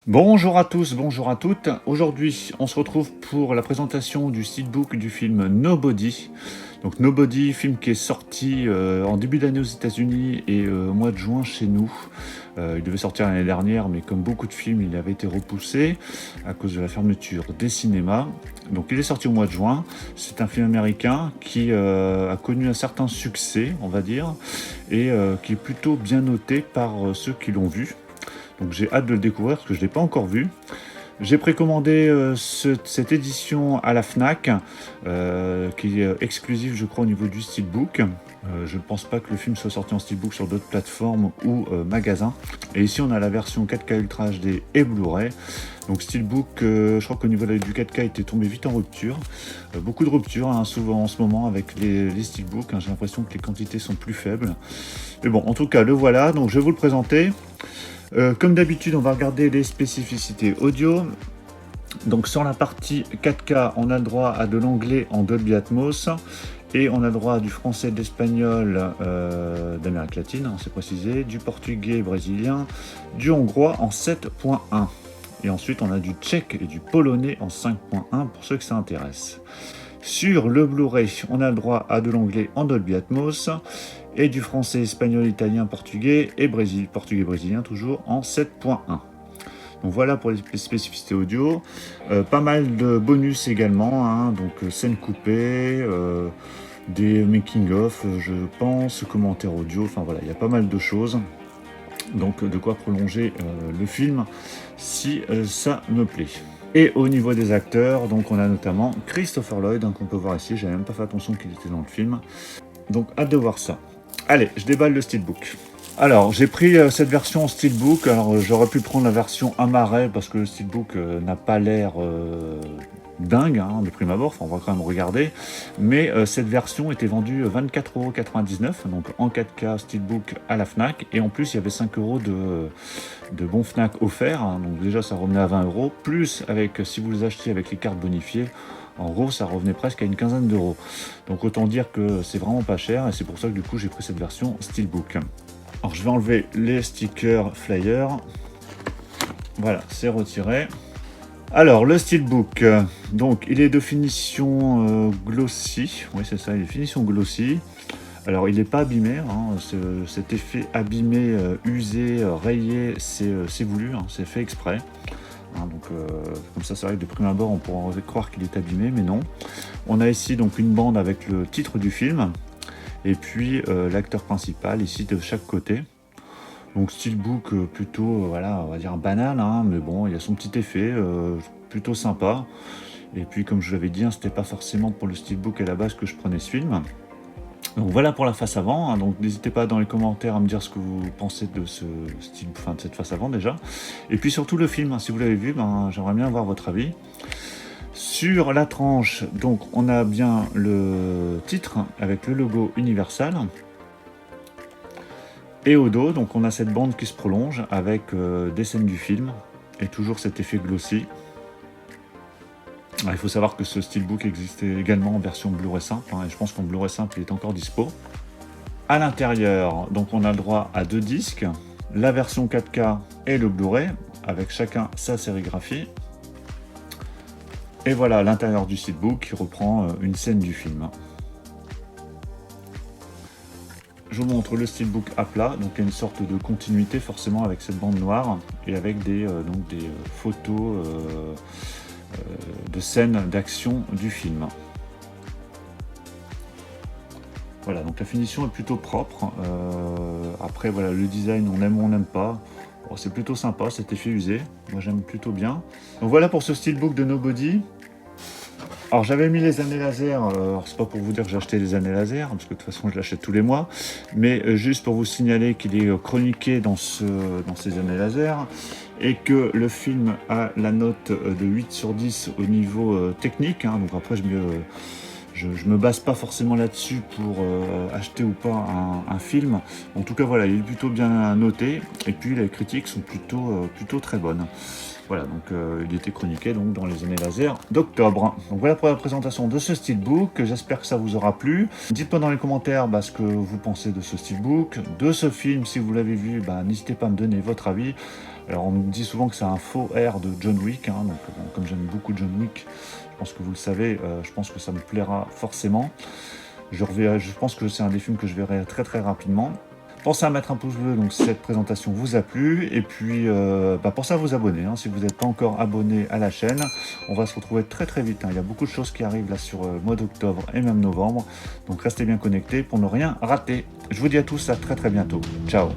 Bonjour à tous, bonjour à toutes. Aujourd'hui, on se retrouve pour la présentation du steelbook du film Nobody. Donc Nobody, film qui est sorti en début d'année aux États-Unis et au mois de juin chez nous. Il devait sortir l'année dernière, mais comme beaucoup de films, il avait été repoussé à cause de la fermeture des cinémas. Donc il est sorti au mois de juin. C'est un film américain qui a connu un certain succès, on va dire, et qui est plutôt bien noté par ceux qui l'ont vu. Donc j'ai hâte de le découvrir parce que je ne l'ai pas encore vu. J'ai précommandé cette édition à la FNAC, qui est exclusive je crois au niveau du steelbook. Je ne pense pas que le film soit sorti en steelbook sur d'autres plateformes ou magasins. Et ici on a la version 4K Ultra HD et Blu-ray. Donc steelbook, je crois qu'au niveau du 4K il était tombé vite en rupture. Beaucoup de ruptures hein, souvent en ce moment avec les steelbooks. Hein, j'ai l'impression que les quantités sont plus faibles. Mais bon, en tout cas le voilà, donc je vais vous le présenter. Comme d'habitude, on va regarder les spécificités audio. Donc sur la partie 4K, on a le droit à de l'anglais en Dolby Atmos et on a le droit à du français, de l'espagnol, d'Amérique latine, hein, c'est précisé, du portugais brésilien, du hongrois en 7.1. Et ensuite, on a du tchèque et du polonais en 5.1 pour ceux que ça intéresse. Sur le Blu-ray, on a le droit à de l'anglais en Dolby Atmos et du français, espagnol, italien, portugais et portugais brésilien toujours en 7.1. Donc voilà pour les spécificités audio. Pas mal de bonus également, hein, donc scènes coupées, des making-of, je pense, commentaires audio, enfin voilà, il y a pas mal de choses. Donc de quoi prolonger le film si ça me plaît. Et au niveau des acteurs, donc on a notamment Christopher Lloyd, hein, qu'on peut voir ici, j'avais même pas fait attention qu'il était dans le film. Donc hâte de voir ça. Allez, je déballe le steelbook. Alors, j'ai pris cette version en steelbook. Alors, j'aurais pu prendre la version Amaray parce que le steelbook n'a pas l'air dingue hein, de prime abord. Enfin, on va quand même regarder. Mais cette version était vendue 24,99 €, donc en 4K steelbook à la Fnac. Et en plus, il y avait 5 € de bons Fnac offerts. Hein, donc déjà, ça revenait à 20 €. Plus, avec, si vous les achetiez avec les cartes bonifiées, en gros, ça revenait presque à une quinzaine d'euros. Donc autant dire que c'est vraiment pas cher et c'est pour ça que du coup j'ai pris cette version steelbook. Alors je vais enlever les stickers flyers. Voilà, c'est retiré. Alors le steelbook, donc il est de finition glossy. Oui c'est ça, il est finition glossy. Alors il n'est pas abîmé, hein, cet effet abîmé, usé, rayé, c'est voulu, hein, c'est fait exprès. Hein, donc comme ça c'est vrai que de prime abord on pourrait croire qu'il est abîmé mais non. On a ici donc une bande avec le titre du film et puis l'acteur principal ici de chaque côté. Donc steelbook plutôt voilà on va dire banal hein, mais bon il y a son petit effet plutôt sympa. Et puis comme je l'avais dit hein, c'était pas forcément pour le steelbook à la base que je prenais ce film. Donc voilà pour la face avant, hein, donc n'hésitez pas dans les commentaires à me dire ce que vous pensez de ce style, enfin de cette face avant déjà. Et puis surtout le film, hein, si vous l'avez vu, ben, j'aimerais bien avoir votre avis. Sur la tranche, donc on a bien le titre avec le logo Universal. Et au dos, donc on a cette bande qui se prolonge avec des scènes du film et toujours cet effet glossy. Il faut savoir que ce steelbook existait également en version Blu-ray simple, hein, et je pense qu'en Blu-ray simple il est encore dispo. À l'intérieur, donc on a le droit à 2 disques, la version 4K et le Blu-ray, avec chacun sa sérigraphie. Et voilà l'intérieur du steelbook qui reprend une scène du film. Je vous montre le steelbook à plat, donc il y a une sorte de continuité forcément avec cette bande noire et avec des photos de scènes d'action du film. Voilà, donc la finition est plutôt propre. Après, voilà, le design, on aime ou on n'aime pas. Bon, c'est plutôt sympa, cet effet usé. Moi, j'aime plutôt bien. Donc voilà pour ce steelbook de Nobody. Alors, j'avais mis les années laser. Alors, c'est pas pour vous dire que j'ai acheté les années laser, parce que de toute façon, je l'achète tous les mois. Mais juste pour vous signaler qu'il est chroniqué dans ces années laser. Et que le film a la note de 8 sur 10 au niveau technique. Hein, donc après, je me base pas forcément là-dessus pour acheter ou pas un film. En tout cas, voilà, il est plutôt bien noté. Et puis, les critiques sont plutôt très bonnes. Voilà, donc il était chroniqué donc, dans les années laser d'octobre. Donc voilà pour la présentation de ce steelbook. J'espère que ça vous aura plu. Dites-moi dans les commentaires ce que vous pensez de ce steelbook, de ce film. Si vous l'avez vu, n'hésitez pas à me donner votre avis. Alors on me dit souvent que c'est un faux air de John Wick, hein, donc bon, comme j'aime beaucoup John Wick, je pense que vous le savez, je pense que ça me plaira forcément. Je pense que c'est un des films que je verrai très très rapidement. Pensez à mettre un pouce bleu donc si cette présentation vous a plu, et puis pensez à vous abonner, hein, si vous n'êtes pas encore abonné à la chaîne. On va se retrouver très très vite, hein. Il y a beaucoup de choses qui arrivent là sur le mois d'octobre et même novembre, donc restez bien connectés pour ne rien rater. Je vous dis à tous à très très bientôt. Ciao.